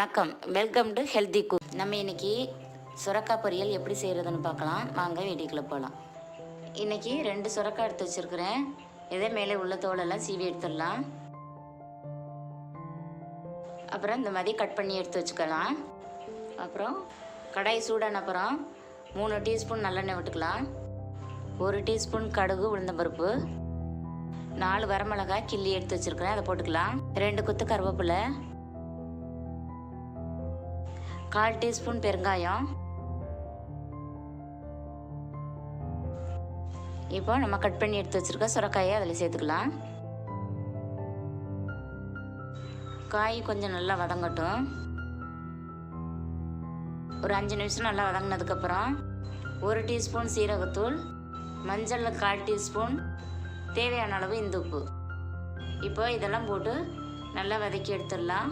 வணக்கம், welcome to healthy cook. நம்ம இன்னைக்கு சுரக்காய் பொரியல் எப்படி செய்கிறதுன்னு பார்க்கலாம். வாங்க வீடியோக்குள்ளே போகலாம். இன்றைக்கி 2 சுரக்காய் எடுத்து வச்சுருக்கிறேன். இதே மேலே உள்ள தோலெல்லாம் சீவி எடுத்துடலாம். அப்புறம் இந்த மாதிரி கட் பண்ணி எடுத்து வச்சுக்கலாம். அப்புறம் கடாய் சூடான அப்புறம் 3 டீஸ்பூன் நல்லெண்ணெய் விட்டுக்கலாம். 1 டீஸ்பூன் கடுகு உளுந்தம்பருப்பு, 4 வரமிளகாய் கிள்ளி எடுத்து வச்சுருக்கிறேன், அதை போட்டுக்கலாம். 2 கொத்து கருவேப்பிலை, 1/4 டீஸ்பூன் பெருங்காயம். இப்போ நம்ம கட் பண்ணி எடுத்து வச்சுருக்க சுரக்காயை அதில் சேர்த்துக்கலாம். காய் கொஞ்சம் நல்லா வதங்கட்டும். ஒரு 5 நிமிஷம் நல்லா வதங்கினதுக்கப்புறம் 1 டீஸ்பூன் சீரகத்தூள், மஞ்சள் 1/4 டீஸ்பூன், தேவையான அளவு இந்துப்பு. இப்போ இதெல்லாம் போட்டு நல்லா வதக்கி எடுத்துடலாம்.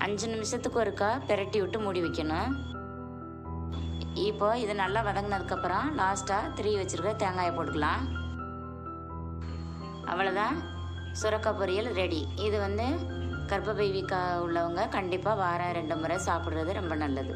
அஞ்சு நிமிஷத்துக்கு ஒருக்கா பெரட்டி விட்டு மூடி வைக்கணும். இப்போ இது நல்லா வதங்கினதுக்கப்புறம் லாஸ்ட்டாக 3 வச்சுருக்க தேங்காயை போட்டுக்கலாம். அவ்வளோதான், சுரக்காய் பொரியல் ரெடி. இது கர்ப்பப்பை வீக்கம் உள்ளவங்க கண்டிப்பாக வாரம் 2 முறை சாப்பிட்றது ரொம்ப நல்லது.